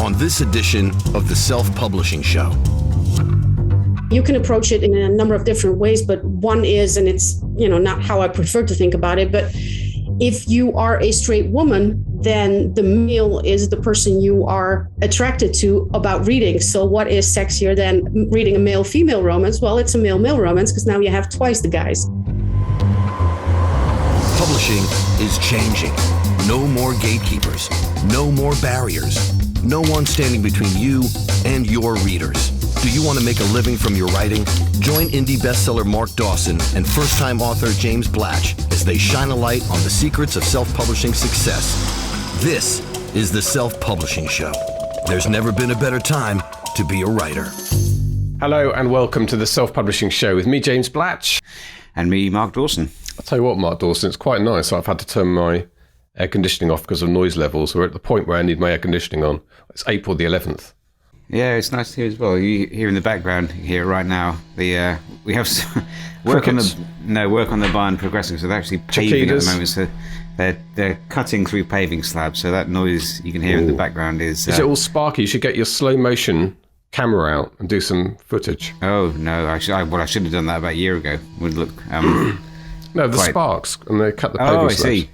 on this edition of the Self-Publishing Show. You can approach it in a number of different ways, but one is, and it's, not how I prefer to think about it, but if you are a straight woman, then the male is the person you are attracted to about reading. So what is sexier than reading a male-female romance? Well, it's a male-male romance because now you have twice the guys. Publishing is changing. No more gatekeepers. No more barriers. No one standing between you and your readers. Do you want to make a living from your writing? Join indie bestseller Mark Dawson and first-time author James Blatch as they shine a light on the secrets of self-publishing success. This is the Self-Publishing Show. There's never been a better time to be a writer. Hello and welcome to the Self-Publishing Show with me, James Blatch. And me, Mark Dawson. I'll tell you what, Mark Dawson, it's quite nice. I've had to turn my air conditioning off because of noise levels. We're at the point where I need my air conditioning on. It's April the 11th. Yeah, it's nice to hear as well. You hear in the background here right now. We have work on the barn progressing. So they're actually paving at the moment. So they're cutting through paving slabs. So that noise you can hear in the background is. Is it all sparky? You should get your slow motion camera out and do some footage. Oh no! I should have done that about a year ago. Would look. No, the sparks, and they cut the paving slabs. Oh, I see.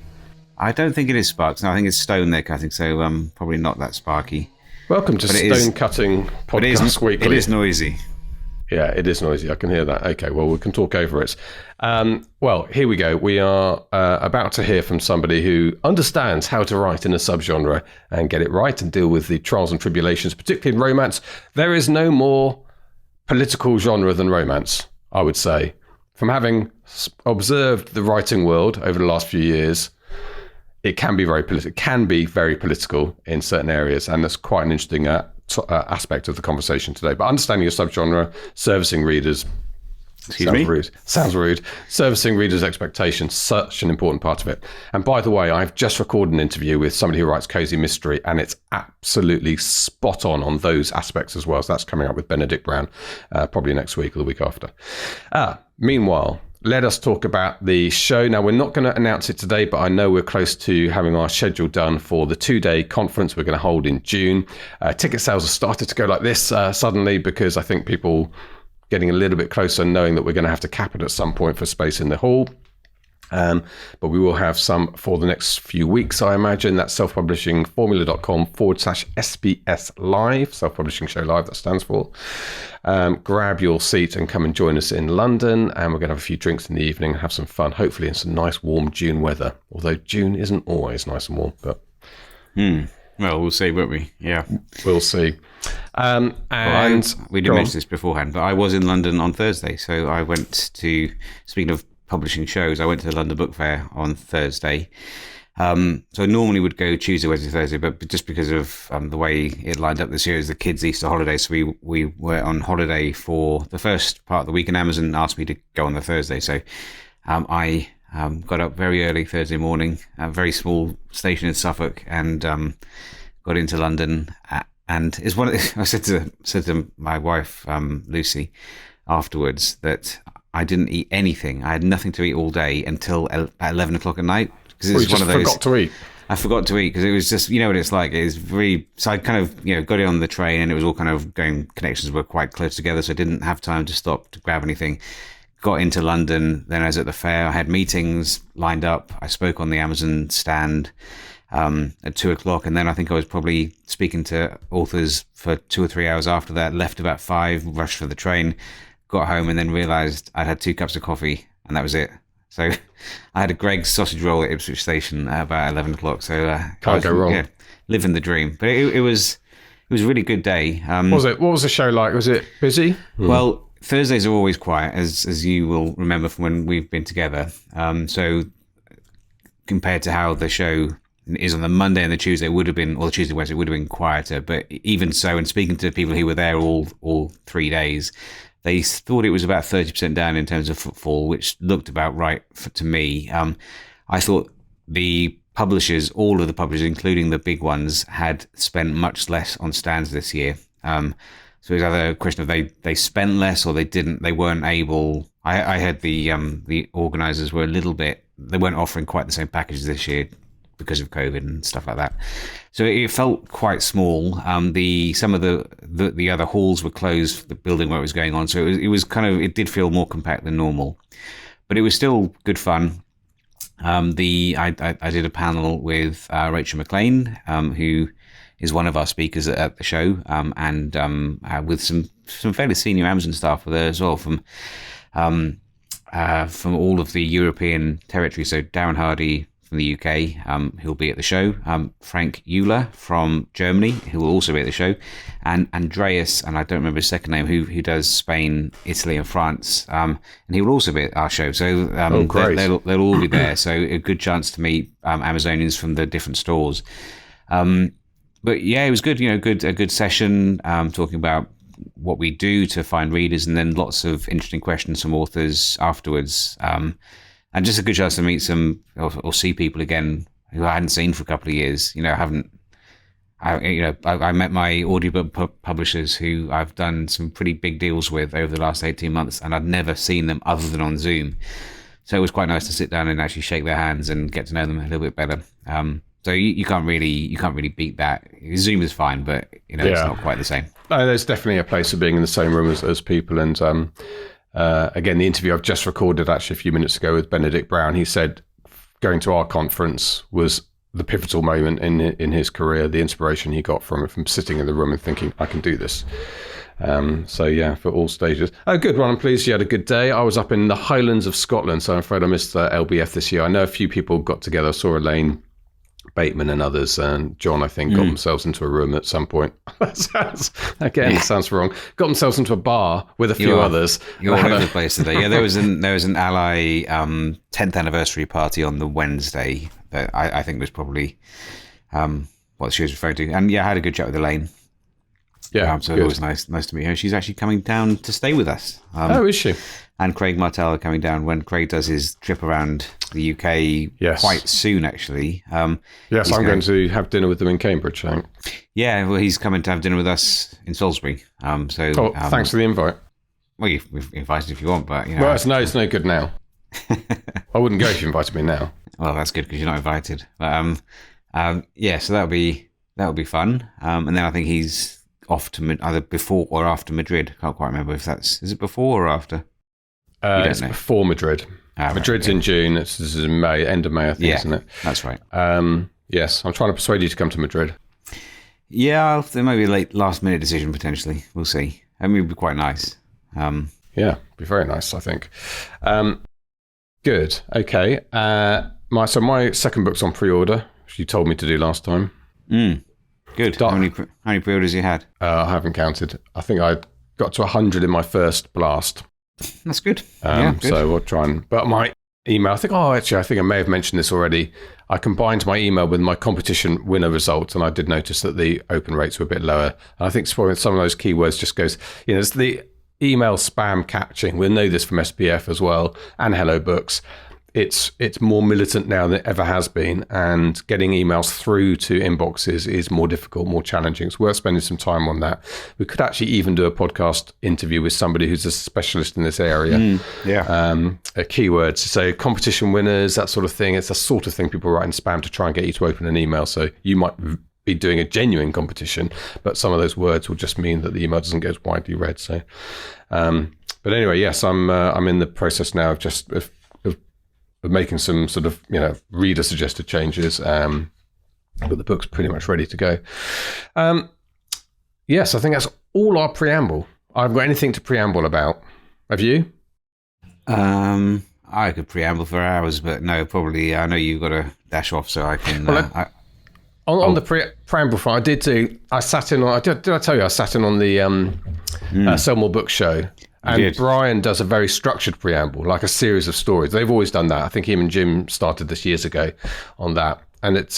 I don't think it is sparks. No, I think it's stone they're cutting. So probably not that sparky. Welcome to Stone Cutting Podcast Weekly. It is noisy. Yeah, it is noisy. I can hear that. Okay, well, we can talk over it. Well, here we go. We are about to hear from somebody who understands how to write in a subgenre and get it right and deal with the trials and tribulations, particularly in romance. There is no more political genre than romance, I would say. From having observed the writing world over the last few years, it can be very political in certain areas, and that's quite an interesting aspect of the conversation today. But understanding your subgenre, servicing readers, sounds rude. Servicing readers' expectations, such an important part of it. And by the way, I've just recorded an interview with somebody who writes cozy mystery, and it's absolutely spot on those aspects as well. So that's coming up with Benedict Brown, probably next week or the week after. Meanwhile, let us talk about the show. Now, we're not going to announce it today, but I know we're close to having our schedule done for the 2-day conference we're going to hold in June. Ticket sales have started to go like this suddenly because I think people getting a little bit closer, knowing that we're going to have to cap it at some point for space in the hall. But we will have some for the next few weeks, I imagine. That's selfpublishingformula.com/SBS Live, Self-Publishing Show Live, that stands for. Grab your seat and come and join us in London. And we're going to have a few drinks in the evening and have some fun, hopefully in some nice warm June weather. Although June isn't always nice and warm, but... Well, we'll see, won't we? Yeah. We'll see. We didn't mention this beforehand, but I was in London on Thursday. So I went to, speaking of publishing shows, I went to the London Book Fair on Thursday. So I normally would go Tuesday, Wednesday, Thursday, but just because of the way it lined up this year is the kids' Easter holiday. So we were on holiday for the first part of the week, and Amazon asked me to go on the Thursday. So I got up very early Thursday morning, a very small station in Suffolk, and got into London. And it's I said to my wife, Lucy, afterwards that I didn't eat anything. I had nothing to eat all day until at 11 o'clock at night. Because you just forgot to eat. I forgot to eat because it was just, you know what it's like. It's very, so I kind of, got in on the train and it was all kind of connections were quite close together. So I didn't have time to stop to grab anything. Got into London. Then I was at the fair. I had meetings lined up. I spoke on the Amazon stand at 2 o'clock. And then I think I was probably speaking to authors for 2 or 3 hours after that, left about 5, rushed for the train, got home and then realised I'd had 2 cups of coffee and that was it. So I had a Greg's sausage roll at Ipswich Station at about 11 o'clock. So can't go wrong. Living the dream. But it was a really good day. What was the show like? Was it busy? Well, Thursdays are always quiet, as you will remember from when we've been together. So compared to how the show is on the Monday and the Tuesday would have been, or the Tuesday, Wednesday would have been quieter. But even so, and speaking to people who were there all 3 days, they thought it was about 30% down in terms of footfall, which looked about right to me. I thought the publishers, all of the publishers, including the big ones, had spent much less on stands this year. So it was either a question of they spent less or they weren't able. I heard the organisers were they weren't offering quite the same packages this year because of COVID and stuff like that. So it felt quite small. Some of the other halls were closed for the building where it was going on, so it did feel more compact than normal, but it was still good fun. I did a panel with Rachel McLean, who is one of our speakers at the show, and with some fairly senior Amazon staff with her as well from all of the European territory. So Darren Hardy from the UK, who'll be at the show, Frank Euler from Germany, who will also be at the show, and Andreas, and I don't remember his second name, who does Spain, Italy, and France, and he will also be at our show. So they'll all be there. So a good chance to meet Amazonians from the different stores. But yeah, it was good. A good session, talking about what we do to find readers, and then lots of interesting questions from authors afterwards. And just a good chance to meet some or see people again who I hadn't seen for a couple of years. I met my audiobook publishers who I've done some pretty big deals with over the last 18 months, and I'd never seen them other than on Zoom. So it was quite nice to sit down and actually shake their hands and get to know them a little bit better. So you can't really beat that. Zoom is fine, but it's not quite the same. No, there's definitely a place of being in the same room as people. And again, the interview I've just recorded actually a few minutes ago with Benedict Brown, he said going to our conference was the pivotal moment in his career, the inspiration he got from it, from sitting in the room and thinking, I can do this. So yeah, for all stages. Oh, good. Well, I'm pleased you had a good day. I was up in the Highlands of Scotland, so I'm afraid I missed LBF this year. I know a few people got together. I saw Elaine Bateman and others, and John, I think, got themselves into a room at some point. It sounds wrong. Got themselves into a bar with a few others. You're all over the place today. Yeah, there was an Ally 10th anniversary party on the Wednesday that I think was probably what she was referring to. And yeah, I had a good chat with Elaine. Yeah, so it was nice to meet her. She's actually coming down to stay with us. Is she? And Craig Martell are coming down when Craig does his trip around the UK quite soon, actually. Yes, I'm going to have dinner with them in Cambridge, I think. Yeah, well, he's coming to have dinner with us in Salisbury. Thanks for the invite. Well, you've invited if you want, but... Well, it's no good now. I wouldn't go if you invited me now. Well, that's good because you're not invited. But, so that'll be fun. And then I think he's off to either before or after Madrid. Can't quite remember if is it before or after? It's before Madrid. Madrid's in June. This is in May, end of May, I think, isn't it? That's right. Yes, I'm trying to persuade you to come to Madrid. Yeah, there may be a last minute decision potentially. We'll see. I mean, it'd be quite nice. Yeah, be very nice, I think. Good. Okay. My second book's on pre-order, which you told me to do last time. Good. How many pre-orders you had? I haven't counted. I think I got to 100 in my first blast. That's good. Good. So we'll try but my email, I think I may have mentioned this already. I combined my email with my competition winner results, and I did notice that the open rates were a bit lower. And I think some of those keywords just goes, it's the email spam catching. We'll know this from SPF as well, and Hello Books. It's more militant now than it ever has been, and getting emails through to inboxes is more difficult, more challenging. It's worth spending some time on that. We could actually even do a podcast interview with somebody who's a specialist in this area. Keywords, so competition winners, that sort of thing. It's the sort of thing people write in spam to try and get you to open an email. So you might be doing a genuine competition, but some of those words will just mean that the email doesn't get as widely read. So, but anyway, yes, I'm in the process now of just of making some sort of reader suggested changes, but the book's pretty much ready to go. Yes, I think that's all our preamble. I haven't got anything to preamble about. Have you? I could preamble for hours, but no, probably. I know you've got to dash off, so I can. On the preamble front, I sat in on. Did I tell you I sat in on the Sell More Books show? And Brian does a very structured preamble, like a series of stories. They've always done that. I think him and Jim started this years ago on that. And it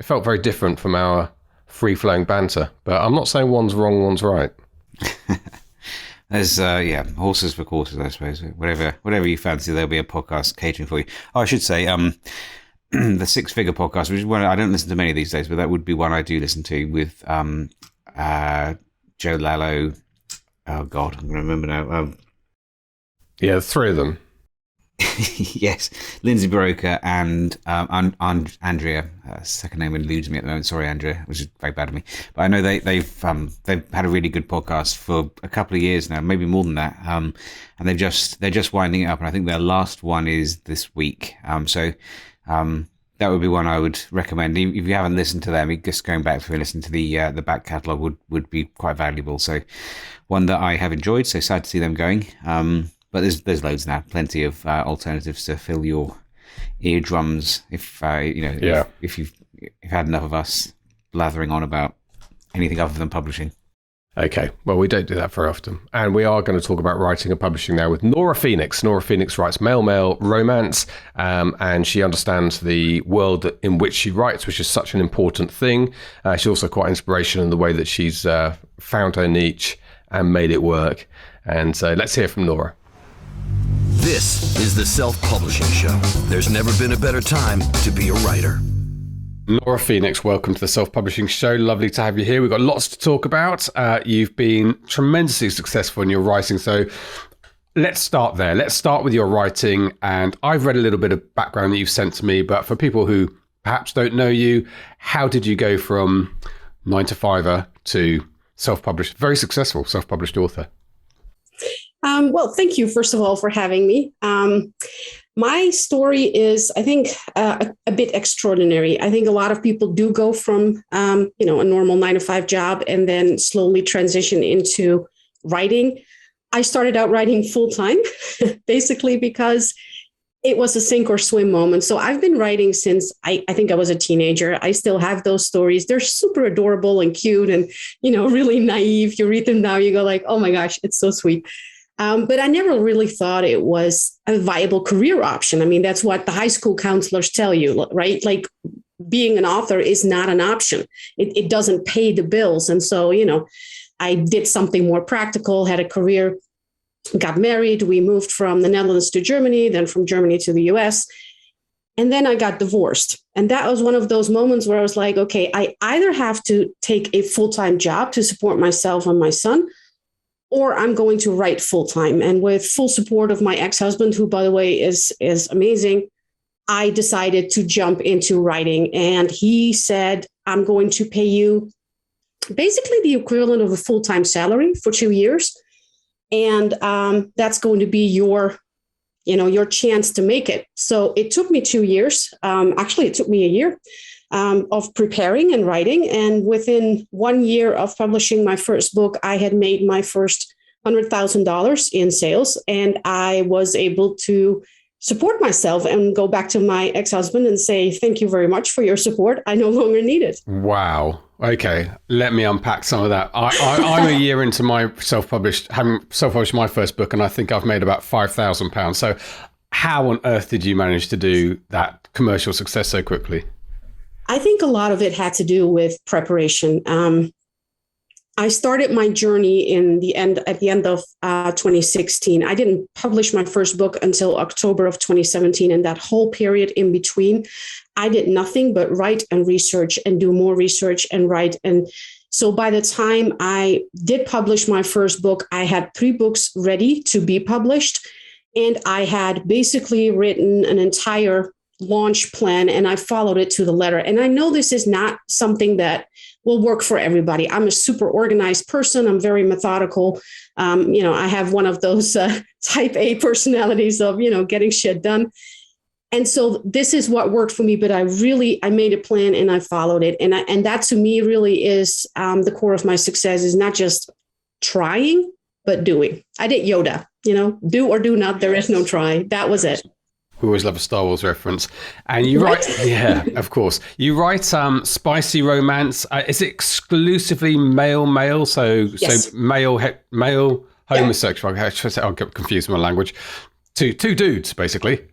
felt very different from our free-flowing banter. But I'm not saying one's wrong, one's right. There's, horses for courses, I suppose. Whatever you fancy, there'll be a podcast catering for you. Oh, I should say, the Six Figure podcast, which is one I don't listen to many these days, but that would be one I do listen to with Joe Lallo. Oh God, I'm going to remember now. The three of them. Yes, Lindsay Broker and Andrea. Second name eludes me at the moment. Sorry, Andrea, which is very bad of me. But I know they've had a really good podcast for a couple of years now, maybe more than that. And they're just winding it up, and I think their last one is this week. So that would be one I would recommend. If you haven't listened to them, just going back through and listening to the back catalogue would be quite valuable. So one that I have enjoyed. So sad to see them going. But there's loads now, plenty of alternatives to fill your eardrums if if you've had enough of us blathering on about anything other than publishing. Okay, well, we don't do that very often. And we are going to talk about writing and publishing now with Nora Phoenix. Nora Phoenix writes male-male romance, and she understands the world in which she writes, which is such an important thing. She's also quite inspirational in the way that she's found her niche and made it work. And so let's hear from Nora. This is the Self-Publishing Show. There's never been a better time to be a writer. Nora Phoenix, welcome to the Self-Publishing Show. Lovely to have you here. We've got lots to talk about. You've been tremendously successful in your writing. So let's start there. Let's start with your writing. And I've read a little bit of background that you've sent to me. But for people who perhaps don't know you, how did you go from 9-to-5er to self-published, very successful self-published author? Well, thank you, first of all, for having me. My story is, I think, a bit extraordinary. I think a lot of people do go from, a normal 9-to-5 job and then slowly transition into writing. I started out writing full time, basically because it was a sink or swim moment. So I've been writing since I think I was a teenager. I still have those stories. They're super adorable and cute and, really naive. You read them now, you go like, oh my gosh, it's so sweet. But I never really thought it was a viable career option. I mean, that's what the high school counselors tell you, right? Like being an author is not an option. It doesn't pay the bills. And so, I did something more practical, had a career, got married. We moved from the Netherlands to Germany, then from Germany to the US. And then I got divorced. And that was one of those moments where I was like, okay, I either have to take a full-time job to support myself and my son, or I'm going to write full-time. And with full support of my ex-husband, who, by the way, is amazing, I decided to jump into writing. And he said, I'm going to pay you basically the equivalent of a full-time salary for 2 years. And that's going to be your chance to make it. So it took me 2 years. Actually, it took me a year of preparing and writing. And within 1 year of publishing my first book, I had made my first $100,000 in sales. And I was able to support myself and go back to my ex-husband and say, thank you very much for your support. I no longer need it. Wow. Okay. Let me unpack some of that. I'm a year into my having self-published my first book, and I think I've made about £5,000. So how on earth did you manage to do that commercial success so quickly? I think a lot of it had to do with preparation. I started my journey at the end of 2016. I didn't publish my first book until October of 2017. And that whole period in between, I did nothing but write and research and do more research and write. And so by the time I did publish my first book, I had 3 books ready to be published. And I had basically written an entire launch plan, and I followed it to the letter. And I know this is not something that will work for everybody. I'm a super organized person. I'm very methodical. I have one of those type A personalities of, getting shit done. And so this is what worked for me, but I made a plan and I followed it. And that to me really is the core of my success, is not just trying, but doing. I did Yoda, do or do not. There is no try. That was it. We always love a Star Wars reference. And you write, yeah, of course. You write spicy romance. Is it exclusively male? So yes. So male homosexual. Yeah. I'll get confused with my language. Two dudes, basically.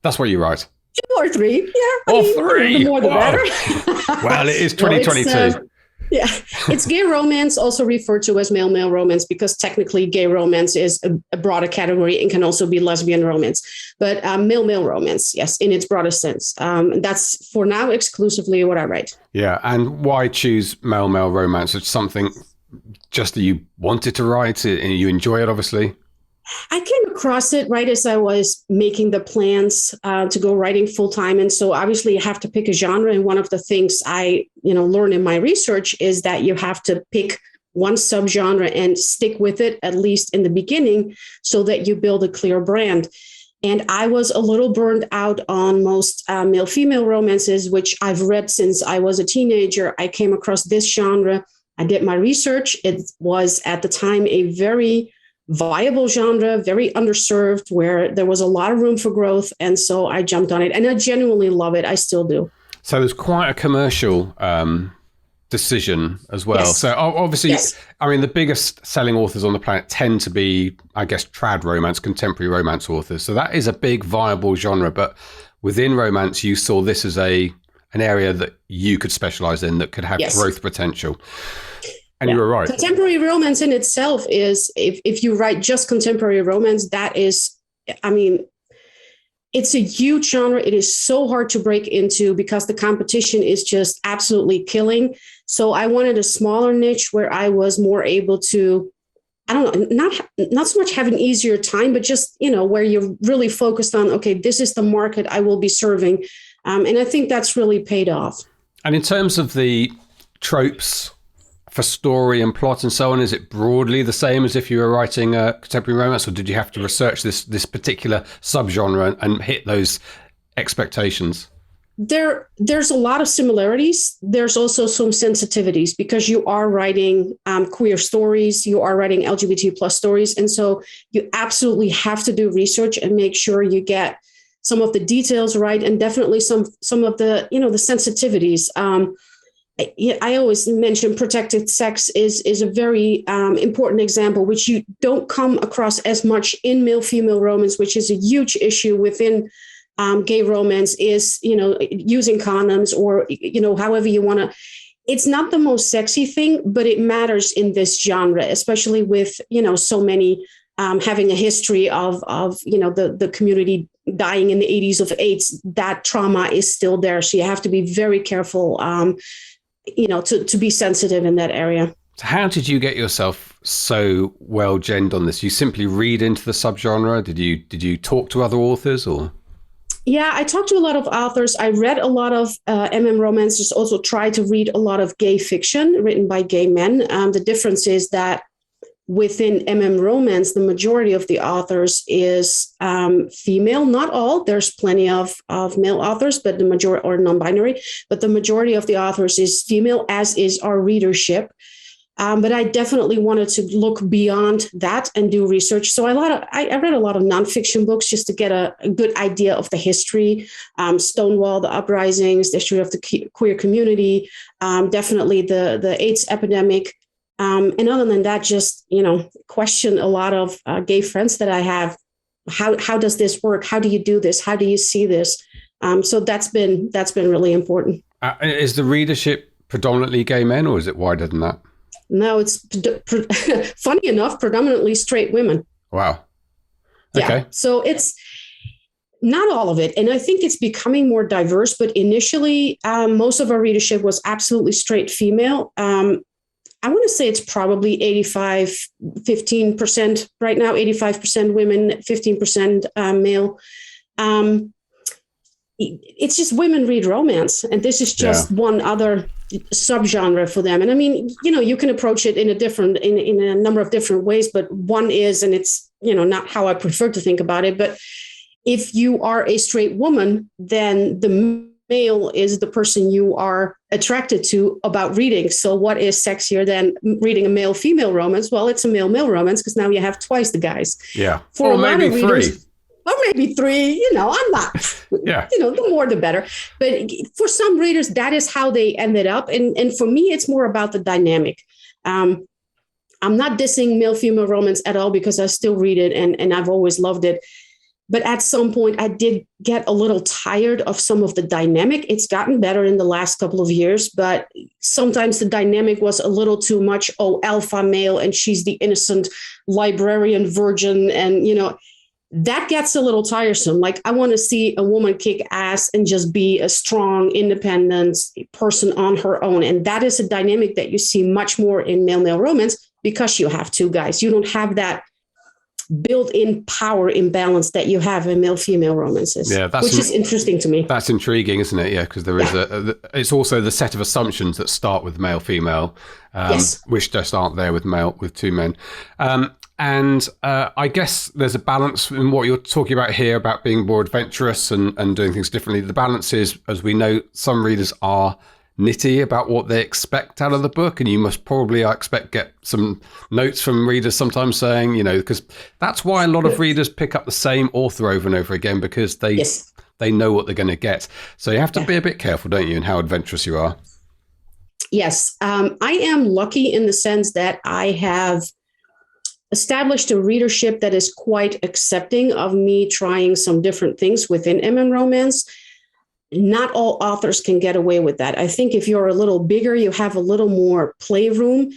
That's what you write. 2 or 3. Yeah. Or 3. The more the better. Well, it is 2022. Yeah, it's gay romance, also referred to as male-male romance, because technically gay romance is a broader category and can also be lesbian romance. But male-male romance, yes, in its broadest sense. That's for now exclusively what I write. Yeah, and why choose male-male romance? It's something just that you wanted to write and you enjoy it, obviously. I came across it right as I was making the plans to go writing full time. And so obviously you have to pick a genre. And one of the things I, learned in my research is that you have to pick one subgenre and stick with it, at least in the beginning, so that you build a clear brand. And I was a little burned out on most male-female romances, which I've read since I was a teenager. I came across this genre. I did my research. It was at the time a very viable genre, very underserved, where there was a lot of room for growth. And so I jumped on it, and I genuinely love it. I still do. So there's quite a commercial decision as well. Yes. So obviously, yes. I mean, the biggest selling authors on the planet tend to be, I guess, trad romance, contemporary romance authors. So that is a big viable genre. But within romance, you saw this as an area that you could specialize in, that could have yes. growth potential. And you were right. Contemporary romance in itself is, if you write just contemporary romance, that is, I mean, it's a huge genre. It is so hard to break into because the competition is just absolutely killing. So I wanted a smaller niche where I was more able to, I don't know, not so much have an easier time, but just, where you're really focused on, okay, this is the market I will be serving. And I think that's really paid off. And in terms of the tropes for story and plot and so on, is it broadly the same as if you were writing a contemporary romance, or did you have to research this particular subgenre and hit those expectations? There's a lot of similarities. There's also some sensitivities because you are writing queer stories, you are writing LGBT plus stories. And so you absolutely have to do research and make sure you get some of the details right, and definitely some of the, the sensitivities. I always mention protected sex is a very important example, which you don't come across as much in male-female romance, which is a huge issue within gay romance, is, using condoms or, however you want to. It's not the most sexy thing, but it matters in this genre, especially with, so many having a history of the community dying in the 80s of AIDS. That trauma is still there. So you have to be very careful, to be sensitive in that area. How did you get yourself so well genned on this? You simply read into the subgenre? Did you talk to other authors or? Yeah, I talked to a lot of authors. I read a lot of romances, also tried to read a lot of gay fiction written by gay men. The difference is that within romance, the majority of the authors is female. Not all. There's plenty of male authors, but the majority, or non-binary, but the majority of the authors is female, as is our readership. But I definitely wanted to look beyond that and do research. So I read a lot of nonfiction books just to get a good idea of the history, Stonewall, the uprisings, the history of the queer community, definitely the AIDS epidemic. And other than that, just, question a lot of gay friends that I have. How does this work? How do you do this? How do you see this? So that's been really important. Is the readership predominantly gay men, or is it wider than that? No, it's funny enough, predominantly straight women. Wow. Okay. Yeah. So it's not all of it. And I think it's becoming more diverse. But initially, most of our readership was absolutely straight female. I want to say it's probably 15% right now, 85% women, 15% male. It's just women read romance, and this is just one other subgenre for them. And I mean, you can approach it in a number of different ways, but one is, and it's, not how I prefer to think about it, but if you are a straight woman, then the male is the person you are attracted to about reading. So what is sexier than reading a male-female romance? Well, it's a male-male romance because now you have twice the guys. Yeah. For or maybe three. Or maybe three, I'm not, yeah. The more the better. But for some readers, that is how they ended up. And for me, it's more about the dynamic. I'm not dissing male-female romance at all because I still read it and I've always loved it. But at some point, I did get a little tired of some of the dynamic. It's gotten better in the last couple of years, but sometimes the dynamic was a little too much. Oh, alpha male, and she's the innocent librarian virgin. And, that gets a little tiresome. Like, I want to see a woman kick ass and just be a strong, independent person on her own. And that is a dynamic that you see much more in male-male romance because you have two guys. You don't have that built-in power imbalance that you have in male-female romances. Yeah, which is interesting to me. That's intriguing, isn't it? Yeah, because there is it's also the set of assumptions that start with male-female, which just aren't there with two men. And I guess there's a balance in what you're talking about here about being more adventurous and doing things differently. The balance is, as we know, some readers are nitty about what they expect out of the book, and you must probably, I expect, get some notes from readers sometimes saying, because that's why a lot of readers pick up the same author over and over again, because they know what they're going to get. So you have to be a bit careful, don't you, in how adventurous you are? Yes. I am lucky in the sense that I have established a readership that is quite accepting of me trying some different things within MN romance. Not all authors can get away with that. I think if you're a little bigger, you have a little more playroom.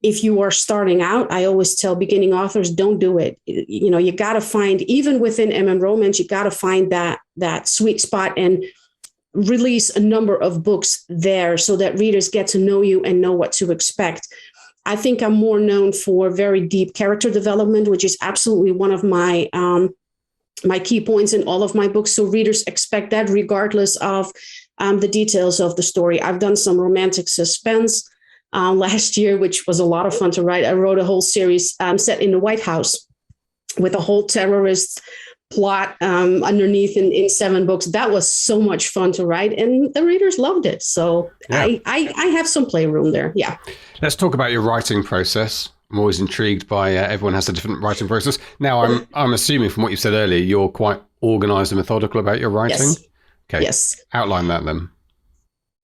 If you are starting out, I always tell beginning authors, don't do it. You got to find, even within MN romance, you got to find that sweet spot and release a number of books there so that readers get to know you and know what to expect. I think I'm more known for very deep character development, which is absolutely one of my key points in all of my books. So readers expect that regardless of the details of the story. I've done some romantic suspense last year, which was a lot of fun to write. I wrote a whole series set in the White House with a whole terrorist plot underneath in 7 books. That was so much fun to write, and the readers loved it. So I have some playroom there. Yeah. Let's talk about your writing process. I'm always intrigued by everyone has a different writing process. Now, I'm assuming from what you said earlier, you're quite organized and methodical about your writing. Yes. Okay. Yes. Outline that then.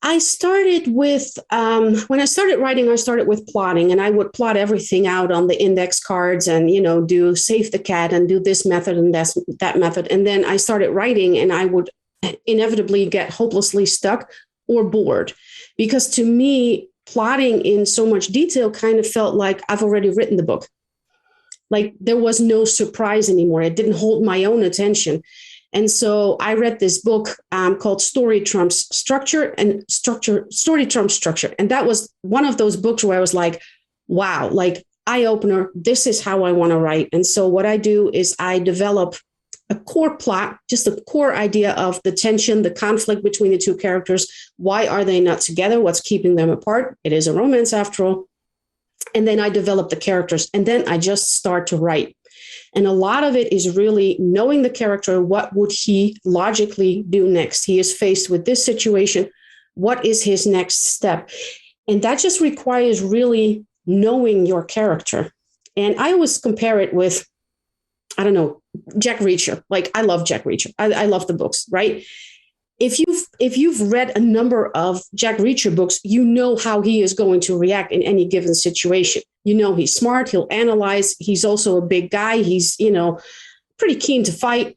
I started with, when I started writing, I started with plotting, and I would plot everything out on the index cards and, do save the cat and do this method and that method. And then I started writing, and I would inevitably get hopelessly stuck or bored, because to me, plotting in so much detail kind of felt like I've already written the book. Like there was no surprise anymore. It didn't hold my own attention. And so I read this book called Story Trumps Structure. And that was one of those books where I was like, wow, like eye opener, this is how I want to write. And so what I do is I develop a core plot, just a core idea of the tension, the conflict between the two characters. Why are they not together? What's keeping them apart? It is a romance after all. And then I develop the characters, and then I just start to write. And a lot of it is really knowing the character. What would he logically do next? He is faced with this situation. What is his next step? And that just requires really knowing your character. And I always compare it with, I don't know, Jack Reacher. Like, I love Jack Reacher. I love the books, right? If you've read a number of Jack Reacher books, you know how he is going to react in any given situation. He's smart. He'll analyze. He's also a big guy. He's, pretty keen to fight.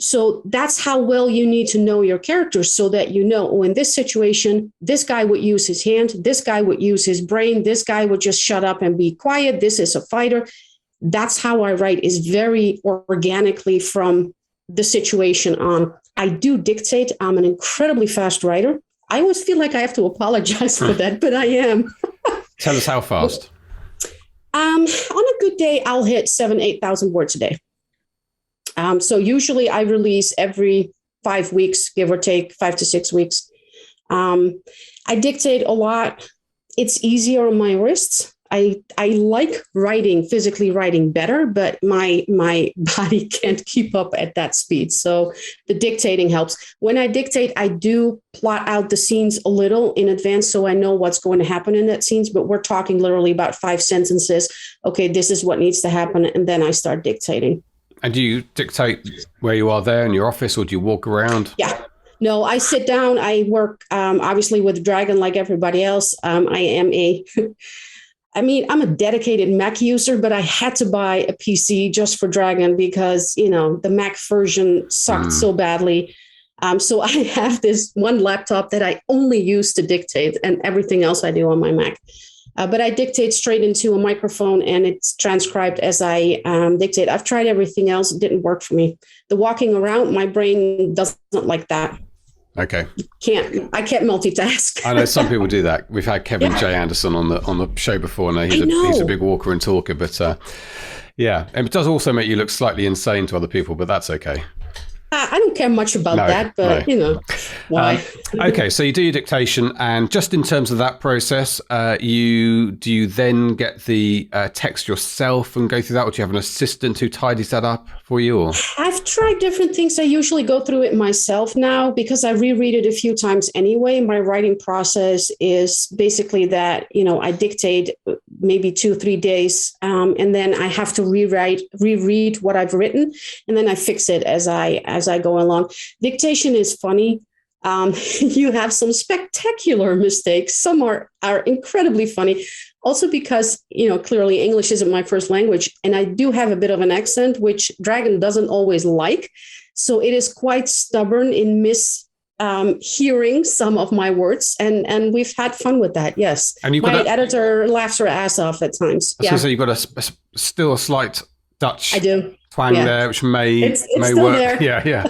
So that's how well you need to know your characters, so that in this situation, this guy would use his hand. This guy would use his brain. This guy would just shut up and be quiet. This is a fighter. That's how I write, is very organically from the situation on. I do dictate. I'm an incredibly fast writer. I always feel like I have to apologize for that, but I am. Tell us how fast. On a good day, I'll hit 8,000 words a day. So usually I release every 5 weeks, give or take 5 to 6 weeks. I dictate a lot. It's easier on my wrists. I like physically writing better, but my body can't keep up at that speed. So the dictating helps. When I dictate, I do plot out the scenes a little in advance, so I know what's going to happen in that scenes, but we're talking literally about 5 sentences. Okay, this is what needs to happen. And then I start dictating. And do you dictate where you are there in your office, or do you walk around? Yeah. No, I sit down. I work obviously with Dragon like everybody else. I'm a dedicated Mac user, but I had to buy a PC just for Dragon because, the Mac version sucked so badly. So I have this one laptop that I only use to dictate, and everything else I do on my Mac. But I dictate straight into a microphone, and it's transcribed as I dictate. I've tried everything else. It didn't work for me. The walking around, my brain doesn't like that. Okay. I can't multitask. I know some people do that. We've had Kevin J. Anderson on the show before, and he's a big walker and talker. But Yeah, and it does also make you look slightly insane to other people, but that's okay. I don't care much about that, but why? Okay, so you do your dictation, and just in terms of that process, do you then get the text yourself and go through that, or do you have an assistant who tidies that up for you? Or? I've tried different things. I usually go through it myself now because I reread it a few times anyway. My writing process is basically that, I dictate maybe 2-3 days, and then I have to reread what I've written, and then I fix it as I go along. Dictation is funny. You have some spectacular mistakes. Some are incredibly funny. Also because, clearly English isn't my first language, and I do have a bit of an accent, which Dragon doesn't always like. So it is quite stubborn in hearing some of my words, and we've had fun with that. Yes, and my editor laughs her ass off at times. Yeah, so you've got still a slight Dutch. I do. Twang there, which may still work. There. Yeah.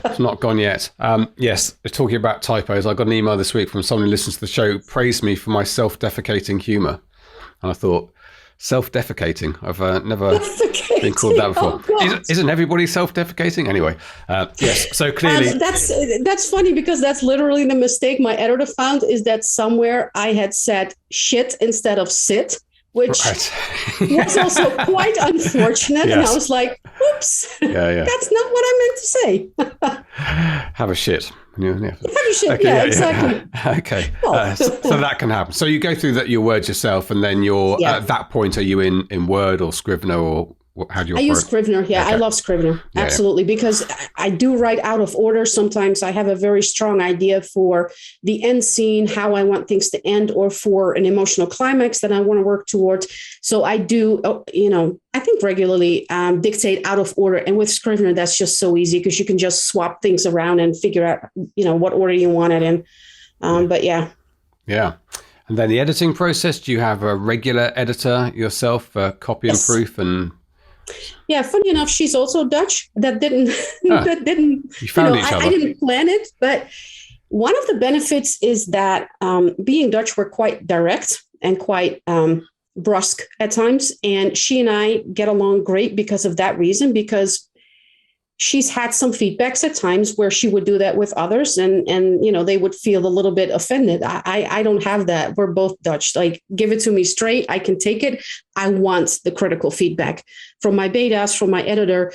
It's not gone yet. Yes, talking about typos, I got an email this week from someone who listens to the show who praised me for my self-defecating humour. And I thought, self-defecating? I've never been called that before. Isn't everybody self-defecating? Anyway, yes, so clearly... That's funny because that's literally the mistake my editor found, is that somewhere I had said shit instead of sit, which was also quite unfortunate. Yes. And I was like, oops, that's not what I meant to say. Have a shit. Have a shit, okay, exactly. Okay, so that can happen. So you go through your words yourself, and then you're, at that point, are you in Word or Scrivener, or how do you? I use Scrivener. Yeah, okay. I love Scrivener. Absolutely, because I do write out of order. Sometimes I have a very strong idea for the end scene, how I want things to end, or for an emotional climax that I want to work towards. So I do, I think regularly dictate out of order. And with Scrivener, that's just so easy because you can just swap things around and figure out, what order you want it in. But yeah. Yeah. And then the editing process, do you have a regular editor yourself for copy and proof and... Yeah, funny enough, she's also Dutch. That didn't. You found each other. I didn't plan it, but one of the benefits is that being Dutch, we're quite direct and quite brusque at times, and she and I get along great because of that reason. Because she's had some feedbacks at times where she would do that with others, and they would feel a little bit offended. I don't have that. We're both Dutch. Like, give it to me straight. I can take it. I want the critical feedback from my betas, from my editor.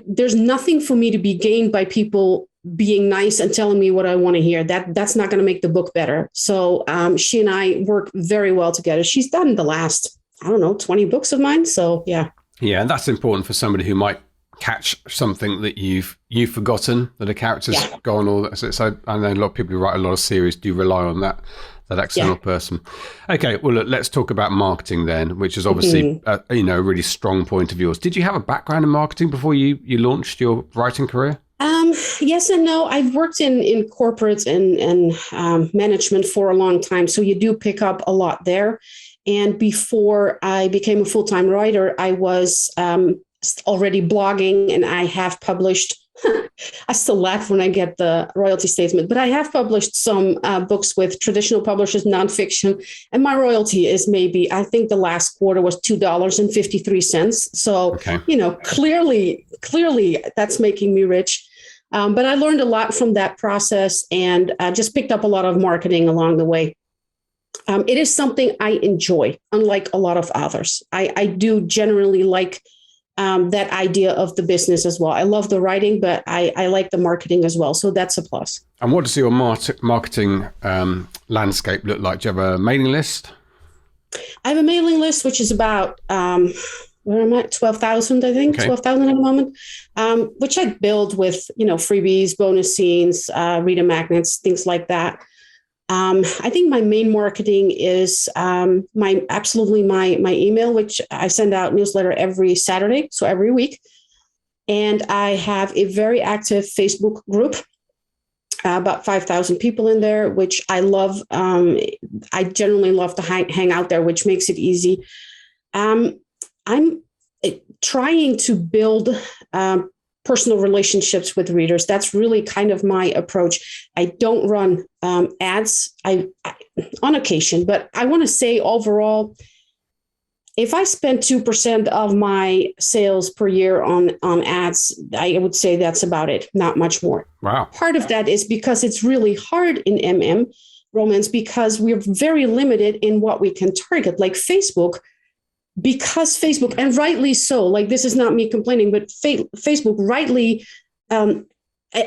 There's nothing for me to be gained by people being nice and telling me what I want to hear. That's not going to make the book better. So she and I work very well together. She's done the last, 20 books of mine. So yeah. Yeah, and that's important for somebody who might catch something that you've forgotten, that a character's gone, or so I know a lot of people who write a lot of series do rely on that external person. Okay, well, look, let's talk about marketing then, which is obviously a really strong point of yours. Did you have a background in marketing before you launched your writing career? Yes and no. I've worked in corporate and management for a long time, so you do pick up a lot there. And before I became a full-time writer, I was already blogging, and I have published, I still laugh when I get the royalty statement, but I have published some books with traditional publishers, nonfiction, and my royalty is maybe, I think the last quarter was $2.53. So, clearly that's making me rich. But I learned a lot from that process, and just picked up a lot of marketing along the way. It is something I enjoy, unlike a lot of others. I do generally like that idea of the business as well. I love the writing, but I like the marketing as well. So that's a plus. And what does your marketing landscape look like? Do you have a mailing list? I have a mailing list, which is about, where am I? 12,000, I think, 12,000 at the moment, which I build with, freebies, bonus scenes, reader magnets, things like that. I think my main marketing is my email, which I send out newsletter every Saturday, so every week. And I have a very active Facebook group, about 5,000 people in there, which I love. I generally love to hang out there, which makes it easy. I'm trying to build personal relationships with readers. That's really kind of my approach. I don't run ads on occasion, but I want to say overall, if I spend 2% of my sales per year on ads, I would say that's about it, not much more. Wow. Part of that is because it's really hard in romance because we're very limited in what we can target, like Facebook. Because Facebook, and rightly so, like this is not me complaining, but Facebook rightly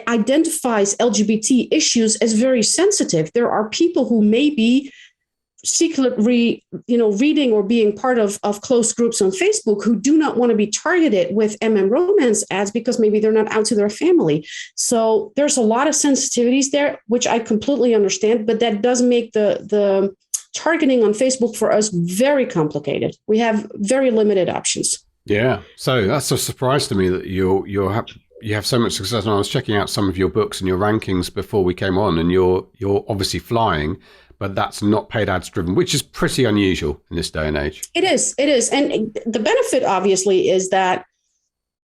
identifies LGBT issues as very sensitive. There are people who may be secretly, reading or being part of close groups on Facebook who do not want to be targeted with romance ads because maybe they're not out to their family. So there's a lot of sensitivities there, which I completely understand, but that does make the targeting on Facebook for us very complicated. We have very limited options. Yeah. So that's a surprise to me that you have so much success. And I was checking out some of your books and your rankings before we came on, and you're obviously flying, but that's not paid ads driven, which is pretty unusual in this day and age. It is. And the benefit obviously is that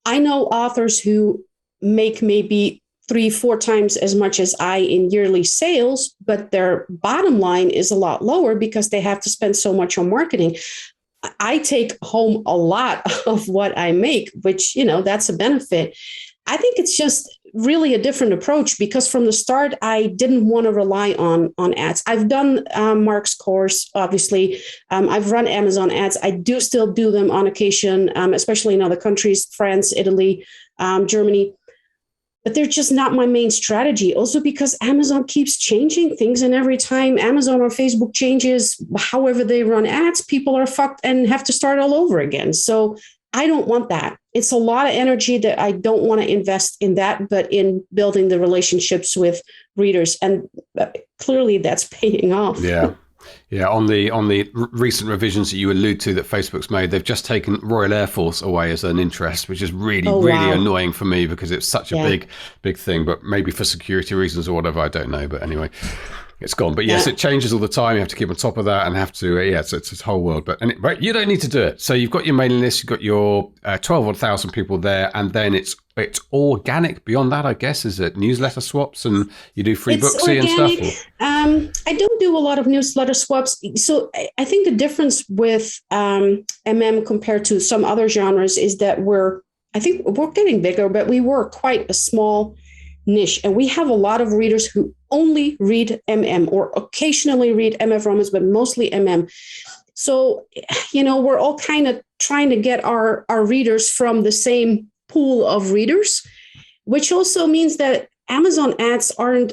I know authors who make maybe 3-4 times as much as I in yearly sales, but their bottom line is a lot lower because they have to spend so much on marketing. I take home a lot of what I make, which, that's a benefit. I think it's just really a different approach because from the start, I didn't want to rely on ads. I've done Mark's course, obviously. I've run Amazon ads. I do still do them on occasion, especially in other countries, France, Italy, Germany. But they're just not my main strategy. Also because Amazon keeps changing things. And every time Amazon or Facebook changes, however they run ads, people are fucked and have to start all over again. So I don't want that. It's a lot of energy that I don't want to invest in that, but in building the relationships with readers. And clearly that's paying off. Yeah. Yeah, on the recent revisions that you allude to that Facebook's made, they've just taken Royal Air Force away as an interest, which is really annoying for me because it's such a big thing. But maybe for security reasons or whatever, I don't know. But anyway, it's gone. But yes, it changes all the time. You have to keep on top of that and have to, it's a whole world. But you don't need to do it. So you've got your mailing list, you've got your 12,000 people there, and then it's organic beyond that, I guess. Is it newsletter swaps and you do free booksy and stuff? I don't do a lot of newsletter swaps. So I think the difference with compared to some other genres is that we're getting bigger, but we were quite a small niche. And we have a lot of readers who only read or occasionally read MF romance, but mostly So, we're all kind of trying to get our readers from the same pool of readers, which also means that Amazon ads aren't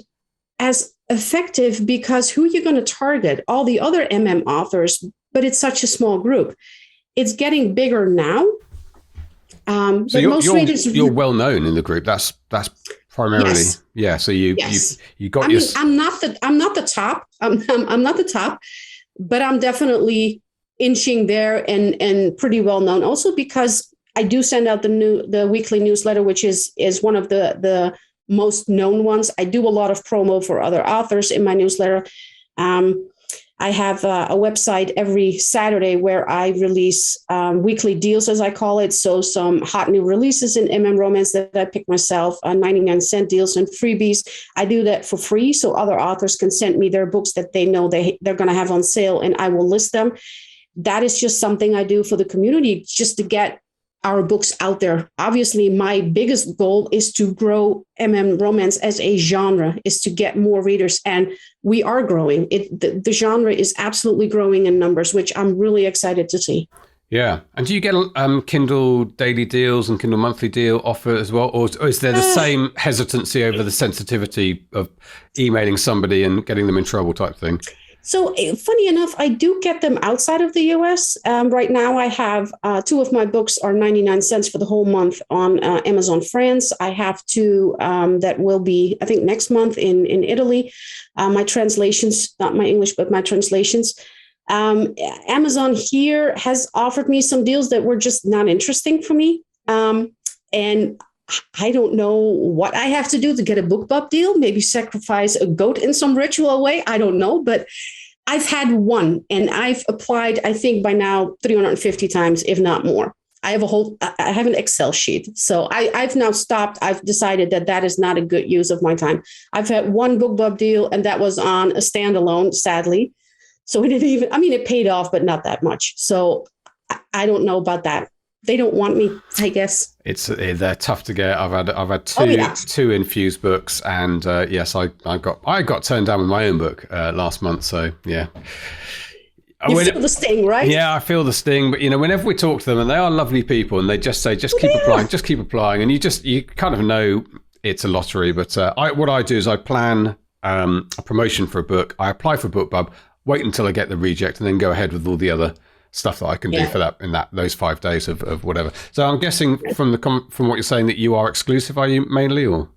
as effective because who you're going to target? All the other authors, but it's such a small group. It's getting bigger now. So you're well known in the group. That's primarily So you got your. I'm not the top. I'm not the top, but I'm definitely inching there and pretty well known. Also because I do send out the weekly newsletter, which is one of the most known ones. I do a lot of promo for other authors in my newsletter. I have a website every Saturday where I release weekly deals, as I call it. So some hot new releases in romance that I pick myself, 99-cent deals and freebies. I do that for free. So other authors can send me their books that they know they're going to have on sale and I will list them. That is just something I do for the community, just to get our books out there. Obviously, my biggest goal is to grow romance as a genre, is to get more readers. And we are growing. The genre is absolutely growing in numbers, which I'm really excited to see. Yeah. And do you get Kindle daily deals and Kindle monthly deal offer as well? Or is there the same hesitancy over the sensitivity of emailing somebody and getting them in trouble type thing? So funny enough, I do get them outside of the US. Right now, I have 2 of my books are 99 cents for the whole month on Amazon France. I have 2 that will be, I think, next month in Italy. My translations, not my English, but my translations. Amazon here has offered me some deals that were just not interesting for me. And I don't know what I have to do to get a BookBub deal, maybe sacrifice a goat in some ritual way. I don't know, but I've had one and I've applied, I think by now 350 times, if not more. I have an Excel sheet. So I've now stopped. I've decided that is not a good use of my time. I've had one BookBub deal and that was on a standalone, sadly. So it paid off, but not that much. So I don't know about that. They don't want me, I guess. They're tough to get. I've had two infused books, and yes, I got turned down with my own book last month. So yeah. You feel the sting, right? Yeah, I feel the sting. But whenever we talk to them, and they are lovely people, and they just say, just keep applying, and you kind of know it's a lottery. But what I do is I plan a promotion for a book. I apply for BookBub, wait until I get the reject, and then go ahead with all the other stuff that I can do for that in those 5 days of whatever. So I'm guessing from what you're saying that you are exclusive, are you mainly, or?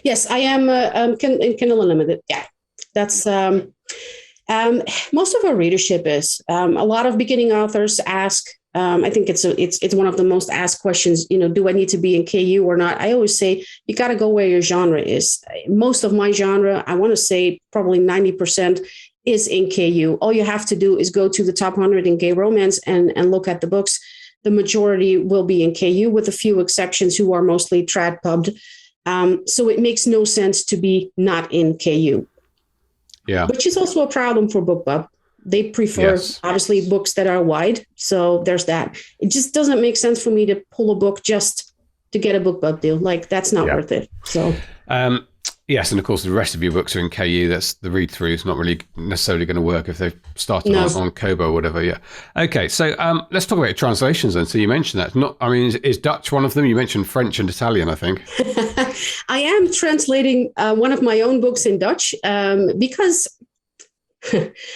Yes, I am in Kindle Unlimited. Yeah, that's most of our readership is. A lot of beginning authors ask. I think it's one of the most asked questions. Do I need to be in KU or not? I always say you got to go where your genre is. Most of my genre, I want to say probably 90%. Is in KU. All you have to do is go to the top 100 in gay romance and look at the books. The majority will be in KU, with a few exceptions who are mostly trad pubbed. So it makes no sense to be not in KU. Yeah. Which is also a problem for BookBub. They prefer, obviously, books that are wide. So there's that. It just doesn't make sense for me to pull a book just to get a BookBub deal. Like, that's not worth it. So. Yes, and of course the rest of your books are in KU. That's the read through is not really necessarily going to work if they've started on Kobo or whatever. Yeah. Okay, so let's talk about your translations then. So you mentioned that. Is Dutch one of them? You mentioned French and Italian, I think. I am translating one of my own books in Dutch because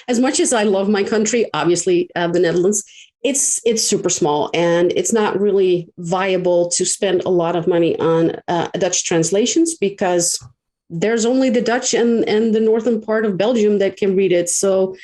as much as I love my country, obviously the Netherlands, it's super small and it's not really viable to spend a lot of money on Dutch translations because there's only the Dutch and the northern part of Belgium that can read it. So,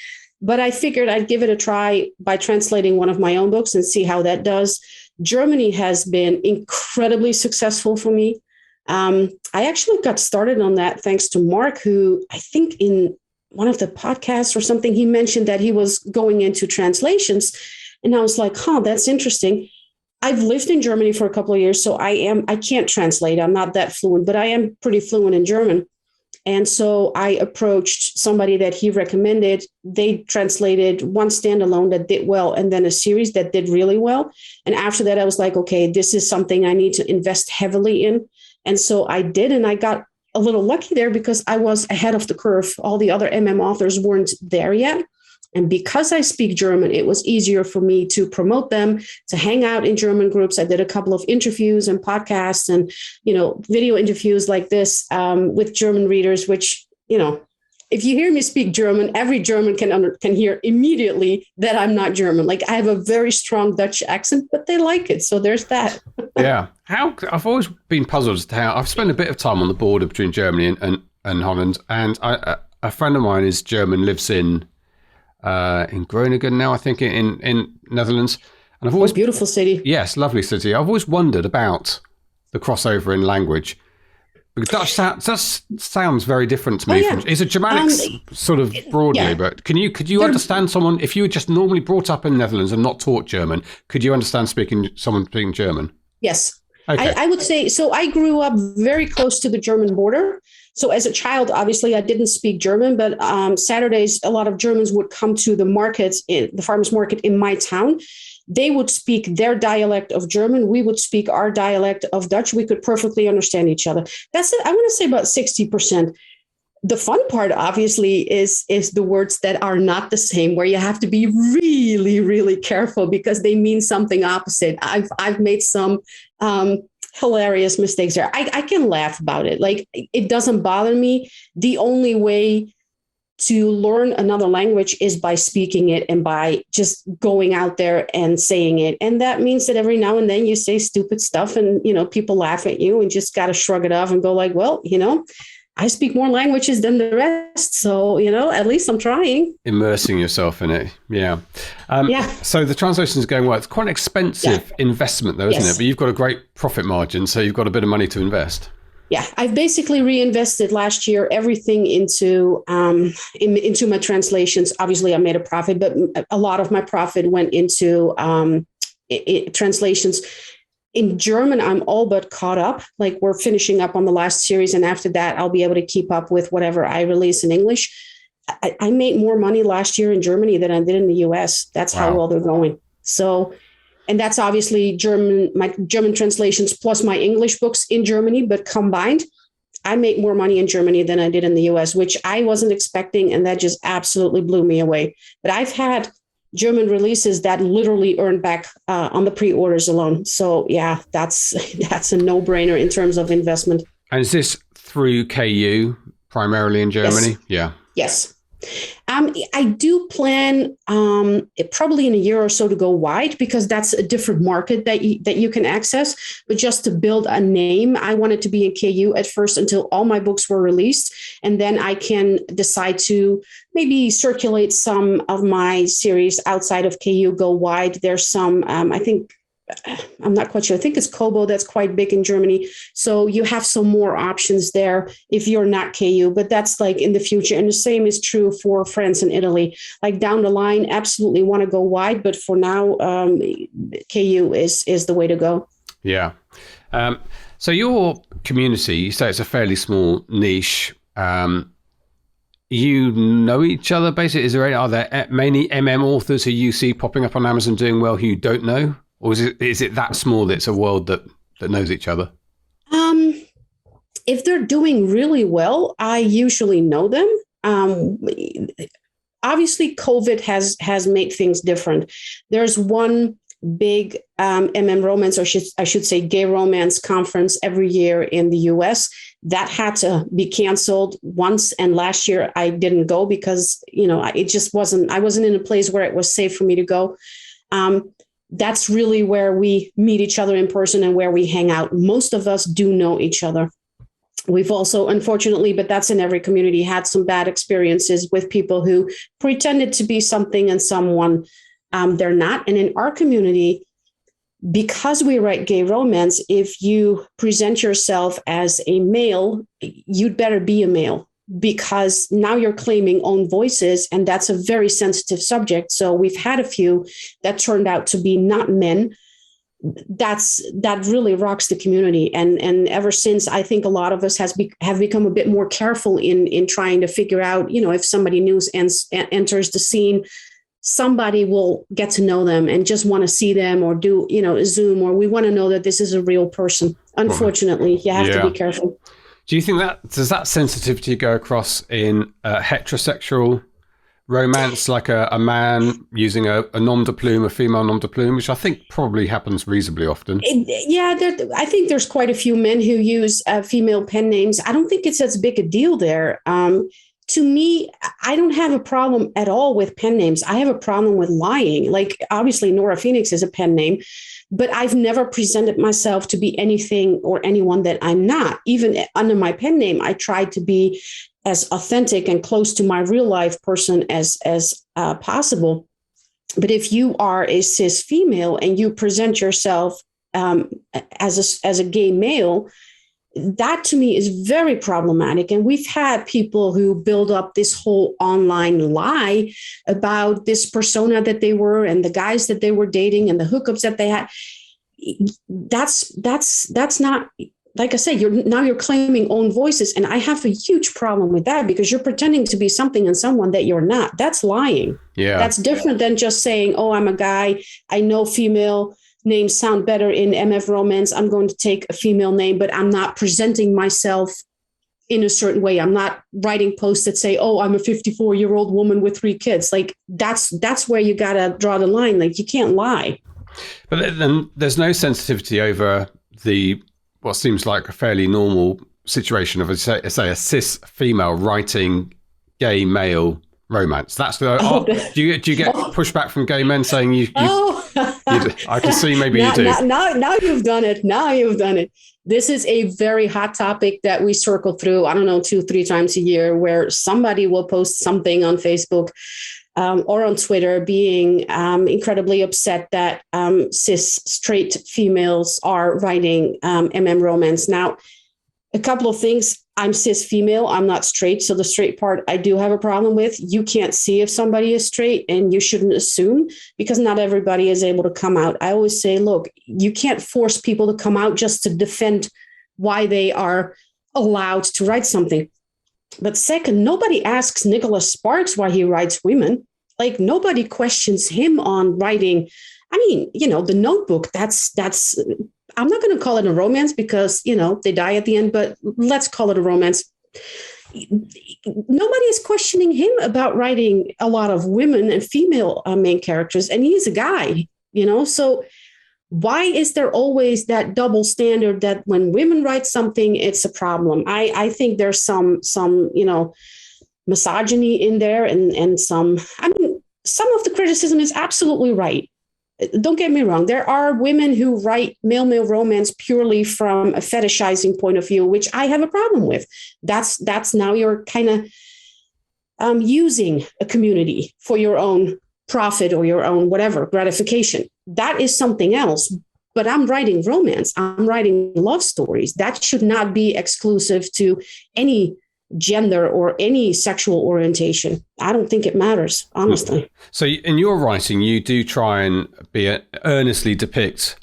but I figured I'd give it a try by translating one of my own books and see how that does. Germany has been incredibly successful for me. I actually got started on that thanks to Mark, who I think in one of the podcasts or something, he mentioned that he was going into translations. And I was like, that's interesting. I've lived in Germany for a couple of years, so I can't translate. I'm not that fluent, but I am pretty fluent in German. And so I approached somebody that he recommended. They translated one standalone that did well, and then a series that did really well. And after that, I was like, okay, this is something I need to invest heavily in. And so I did, and I got a little lucky there because I was ahead of the curve. All the other authors weren't there yet. And because I speak German, it was easier for me to promote them, to hang out in German groups. I did a couple of interviews and podcasts and, video interviews like this with German readers, which, if you hear me speak German, every German can hear immediately that I'm not German. Like I have a very strong Dutch accent, but they like it. So there's that. Yeah. I've always been puzzled as to how I've spent a bit of time on the border between Germany and Holland. And a friend of mine is German, lives in Groningen now, I think, in Netherlands. And I've always beautiful city. Yes, lovely city. I've always wondered about the crossover in language. Because Dutch sounds very different to me. It's a Germanic sort of broadly, but could you understand someone if you were just normally brought up in Netherlands and not taught German? Could you understand someone speaking German? Yes. Okay. I would say so. I grew up very close to the German border. So as a child, obviously, I didn't speak German, but Saturdays, a lot of Germans would come to the market, the farmers market in my town. They would speak their dialect of German. We would speak our dialect of Dutch. We could perfectly understand each other. That's it. I want to say about 60%. The fun part, obviously, is the words that are not the same, where you have to be really, really careful because they mean something opposite. I've made some hilarious mistakes there. I can laugh about it. Like, it doesn't bother me. The only way to learn another language is by speaking it and by just going out there and saying it. And that means that every now and then you say stupid stuff and, people laugh at you and just got to shrug it off and go like, well, I speak more languages than the rest. So, at least I'm trying. Immersing yourself in it. Yeah. So the translation is going well. It's quite an expensive investment though, isn't it? But you've got a great profit margin. So you've got a bit of money to invest. Yeah, I've basically reinvested last year everything into my translations. Obviously, I made a profit, but a lot of my profit went into translations. In German, I'm all but caught up. Like, we're finishing up on the last series, and after that, I'll be able to keep up with whatever I release in English. I made more money last year in Germany than I did in the US. That's how well they're going. So And that's obviously my German translations plus my English books in Germany, but combined, I make more money in Germany than I did in the US, which I wasn't expecting. And that just absolutely blew me away. But I've had German releases that literally earned back on the pre-orders alone. So yeah, that's a no-brainer in terms of investment. And is this through KU primarily in Germany? Yes. Yes. I do plan probably in a year or so to go wide, because that's a different market that you can access. But just to build a name, I wanted to be in KU at first until all my books were released. And then I can decide to maybe circulate some of my series outside of KU, go wide. There's some, I'm not quite sure. I think it's Kobo that's quite big in Germany. So you have some more options there if you're not KU, but that's like in the future. And the same is true for France and Italy. Like down the line, absolutely want to go wide, but for now, KU is the way to go. Yeah. So your community, you say it's a fairly small niche. You know each other basically. Are there many authors who you see popping up on Amazon doing well who you don't know? Or is it that small that it's a world that knows each other? If they're doing really well, I usually know them. Obviously, COVID has made things different. There's one big romance, or I should say gay romance conference every year in the US that had to be canceled once. And last year I didn't go because, it just I wasn't in a place where it was safe for me to go. That's really where we meet each other in person and where we hang out. Most of us do know each other. We've also, unfortunately, but that's in every community, had some bad experiences with people who pretended to be something and someone they're not. And in our community, because we write gay romance, if you present yourself as a male, you'd better be a male, because now you're claiming own voices, and that's a very sensitive subject. So we've had a few that turned out to be not men. That really rocks the community. And ever since, I think a lot of us have become a bit more careful in trying to figure out, if somebody new enters the scene, somebody will get to know them and just want to see them or do, a Zoom, or we want to know that this is a real person. Unfortunately, you have to be careful. Do you think does that sensitivity go across in heterosexual romance, like a man using a nom de plume, a female nom de plume, which I think probably happens reasonably often? I think there's quite a few men who use female pen names. I don't think it's as big a deal there. To me, I don't have a problem at all with pen names. I have a problem with lying. Like, obviously, Nora Phoenix is a pen name, but I've never presented myself to be anything or anyone that I'm not. Even under my pen name, I tried to be as authentic and close to my real life person as possible. But if you are a cis female and you present yourself as a gay male, that to me is very problematic. And we've had people who build up this whole online lie about this persona that they were and the guys that they were dating and the hookups that they had. That's not, like I say, you're claiming own voices. And I have a huge problem with that, because you're pretending to be something and someone that you're not. That's lying. Yeah. That's different than just saying, oh, I'm a guy. I know female names sound better in MF romance. I'm going to take a female name, but I'm not presenting myself in a certain way. I'm not writing posts that say, oh, I'm a 54-year-old woman with 3 kids. Like that's where you got to draw the line. Like, you can't lie. But then there's no sensitivity over what seems like a fairly normal situation of, say a cis female writing gay male romance. That's do you get pushback from gay men saying you I can see maybe you do. Now you've done it. Now you've done it. This is a very hot topic that we circle through, 2-3 times a year, where somebody will post something on Facebook or on Twitter being incredibly upset that cis straight females are writing romance. Now, a couple of things. I'm cis female. I'm not straight. So the straight part I do have a problem with. You can't see if somebody is straight, and you shouldn't assume, because not everybody is able to come out. I always say, look, you can't force people to come out just to defend why they are allowed to write something. But second, nobody asks Nicholas Sparks why he writes women. Like, nobody questions him on writing I mean, The Notebook, that's I'm not going to call it a romance because, they die at the end, but let's call it a romance. Nobody is questioning him about writing a lot of women and female main characters, and he's a guy, so why is there always that double standard that when women write something, it's a problem? I think there's some misogyny in there, and some of the criticism is absolutely right. Don't get me wrong. There are women who write male romance purely from a fetishizing point of view, which I have a problem with. That's now you're kind of using a community for your own profit or your own whatever gratification. That is something else. But I'm writing romance. I'm writing love stories. That should not be exclusive to any gender or any sexual orientation. I don't think it matters, honestly. So in your writing, you do try and earnestly depict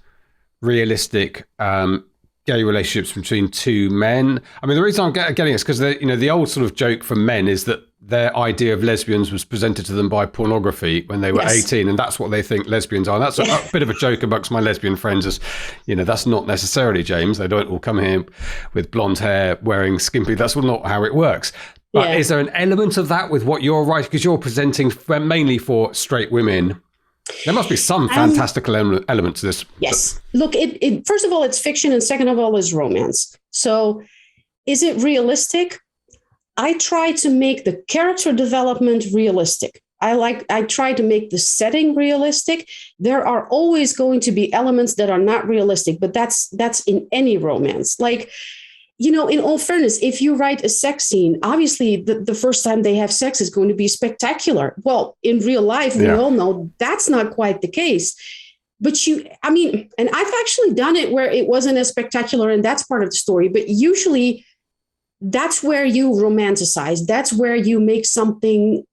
realistic gay relationships between two men. I mean, the reason I'm getting this because the old sort of joke from men is that their idea of lesbians was presented to them by pornography when they were 18, and that's what they think lesbians are. And that's a bit of a joke amongst my lesbian friends, as that's not necessarily, James. They don't all come here with blonde hair, wearing skimpy. That's not how it works. But is there an element of that with what you're writing? Because you're presenting mainly for straight women. There must be some fantastical element to this. Yes. Look, it first of all, it's fiction, and second of all, it's romance. So is it realistic? I try to make the character development realistic. I try to make the setting realistic. There are always going to be elements that are not realistic, but that's in any romance. Like, in all fairness, if you write a sex scene, obviously the first time they have sex is going to be spectacular. Well, in real life, we all know that's not quite the case. But and I've actually done it where it wasn't as spectacular, and that's part of the story. But usually that's where you romanticize. That's where you make something,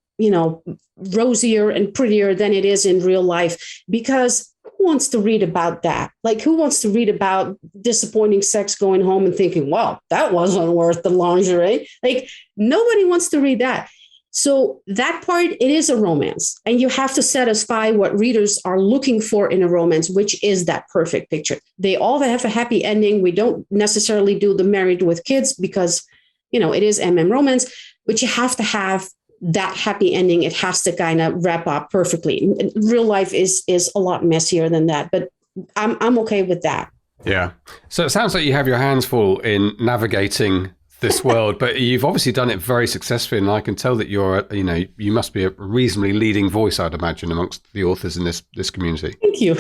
rosier and prettier than it is in real life. Because who wants to read about that? Like, who wants to read about disappointing sex going home and thinking, well, that wasn't worth the lingerie? Like, nobody wants to read that. So that part, it is a romance, and you have to satisfy what readers are looking for in a romance, which is that perfect picture. They all have a happy ending. We don't necessarily do the married with kids because, it is romance, but you have to have that happy ending. It has to kind of wrap up perfectly. Real life is a lot messier than that, but I'm okay with that. Yeah. So it sounds like you have your hands full in navigating this world, but you've obviously done it very successfully, and I can tell that you must be a reasonably leading voice, I'd imagine, amongst the authors in this community. Thank you.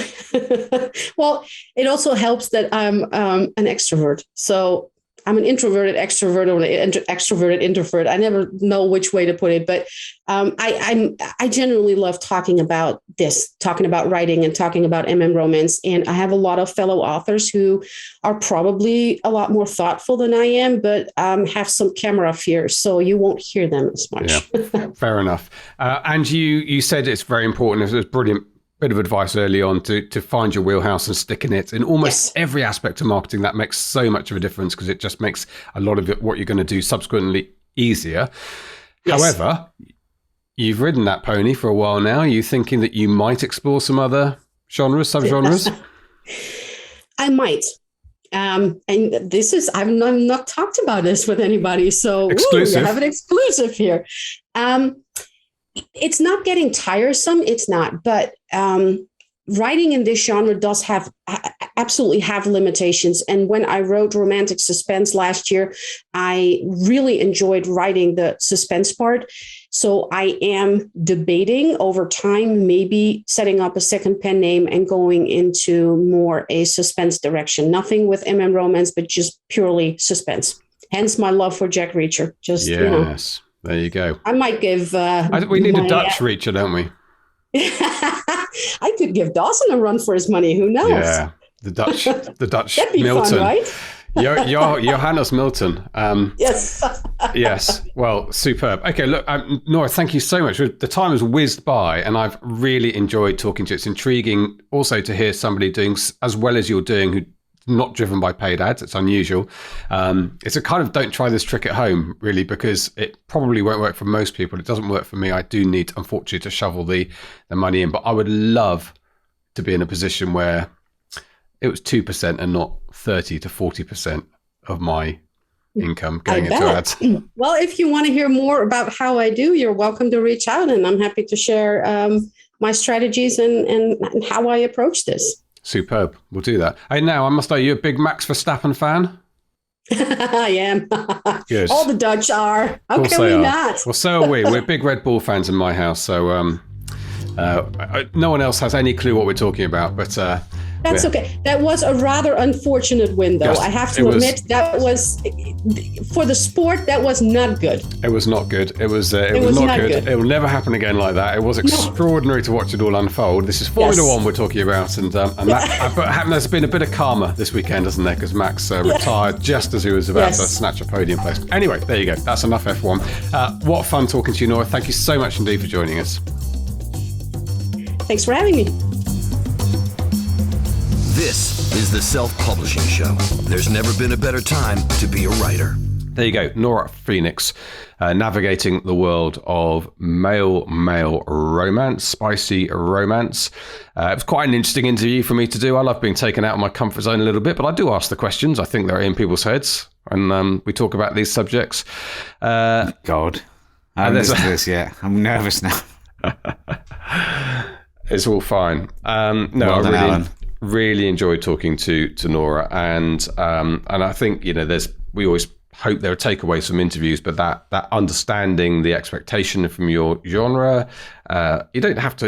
Well, it also helps that I'm an extrovert. So I'm an introverted extrovert or an extroverted introvert. I never know which way to put it, but I generally love talking about writing and talking about romance. And I have a lot of fellow authors who are probably a lot more thoughtful than I am, but have some camera fear, so you won't hear them as much. Yeah, fair enough. And you said it's very important. It was brilliant bit of advice early on to find your wheelhouse and stick in it in almost every aspect of marketing. That makes so much of a difference because it just makes a lot of what you're going to do subsequently easier. Yes. However, you've ridden that pony for a while now. Are you thinking that you might explore some other subgenres? I might. And this is, I've not talked about this with anybody. So exclusive. You have an exclusive here. It's not getting tiresome. It's not, but writing in this genre does absolutely have limitations. And when I wrote romantic suspense last year, I really enjoyed writing the suspense part. So I am debating over time, maybe setting up a second pen name and going into more a suspense direction. Nothing with romance, but just purely suspense. Hence my love for Jack Reacher. Just, yes. There you go. I might give... we need a Dutch Reacher, don't we? I could give Dawson a run for his money. Who knows? Yeah, the Dutch That'd be Milton. Fun, right? Johannes Milton. Yes. Yes. Well, superb. Okay, look, Nora, thank you so much. The time has whizzed by, and I've really enjoyed talking to you. It's intriguing also to hear somebody doing as well as you're doing, who not driven by paid ads. It's unusual. It's a kind of don't try this trick at home, really, because it probably won't work for most people. It doesn't work for me. I do need, unfortunately, to shovel the money in. But I would love to be in a position where it was 2% and not 30 to 40% of my income going into ads. Well, if you want to hear more about how I do, you're welcome to reach out, and I'm happy to share my strategies and how I approach this. Superb. We'll do that. Hey, now I must know, you a big Max Verstappen fan? I am. Good. All the Dutch are. How can we not? Well, so are we. We're big Red Bull fans in my house. So no one else has any clue what we're talking about, but that's okay. That was a rather unfortunate win, though. Yes, I have to admit that was, for the sport, that was not good. It was not good. It was not good. It will never happen again like that. It was extraordinary to watch it all unfold. This is Formula One we're talking about, and there's been a bit of karma this weekend, hasn't there? Because Max retired just as he was about to snatch a podium place. Anyway, there you go. That's enough F1. What fun talking to you, Nora. Thank you so much indeed for joining us. Thanks for having me. This is the Self-Publishing Show. There's never been a better time to be a writer. There you go, Nora Phoenix, navigating the world of male romance, spicy romance. It was quite an interesting interview for me to do. I love being taken out of my comfort zone a little bit, but I do ask the questions. I think they're in people's heads, and we talk about these subjects. God, I haven't listened to this yet. I'm nervous now. It's all fine. I really enjoyed talking to Nora, and I think we always hope there are takeaways from interviews, but that understanding the expectation from your genre, you don't have to.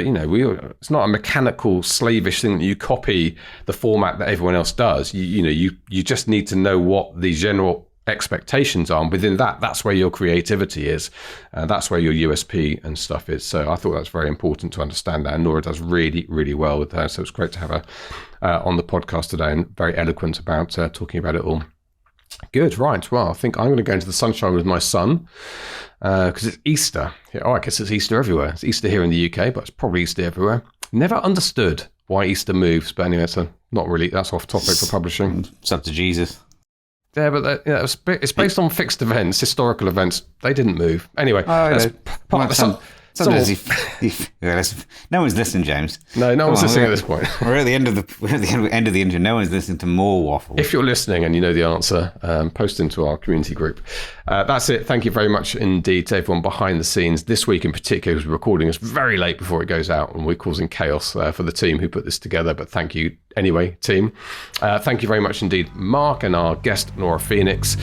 It's not a mechanical, slavish thing that you copy the format that everyone else does. You just need to know what the general expectations are, and within that's where your creativity is, that's where your USP and stuff is. So I thought that's very important to understand that, and Nora does really, really well with her, so it's great to have her on the podcast today, and very eloquent about talking about it all. Good. Right, well, I think I'm going to go into the sunshine with my son because it's Easter. I guess it's Easter everywhere. It's Easter here in the UK, but it's probably Easter everywhere. Never understood why Easter moves, but anyway, that's off topic for publishing. It's up to Jesus. Yeah, but it's based on fixed events, historical events. They didn't move. Anyway, that's part of no one's listening, James. No one's listening at this point. We're at the end of the intro. No one's listening to more waffle. If you're listening and you know the answer, post into our community group. That's it. Thank you very much indeed to everyone behind the scenes. This week in particular, because we're recording this very late before it goes out, and we're causing chaos for the team who put this together. But thank you anyway, team. Thank you very much indeed, Mark, and our guest Nora Phoenix.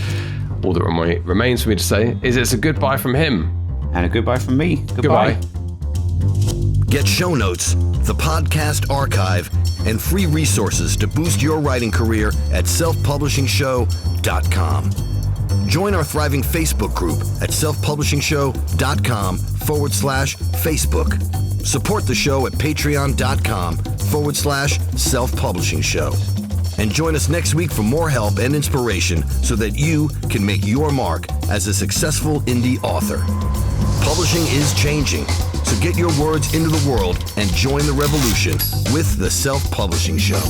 All that remains for me to say is it's a goodbye from him. And a goodbye from me. Goodbye. Get show notes, the podcast archive, and free resources to boost your writing career at selfpublishingshow.com. Join our thriving Facebook group at selfpublishingshow.com/Facebook. Support the show at patreon.com/selfpublishingshow. And join us next week for more help and inspiration so that you can make your mark as a successful indie author. Publishing is changing, so get your words into the world and join the revolution with the Self-Publishing Show.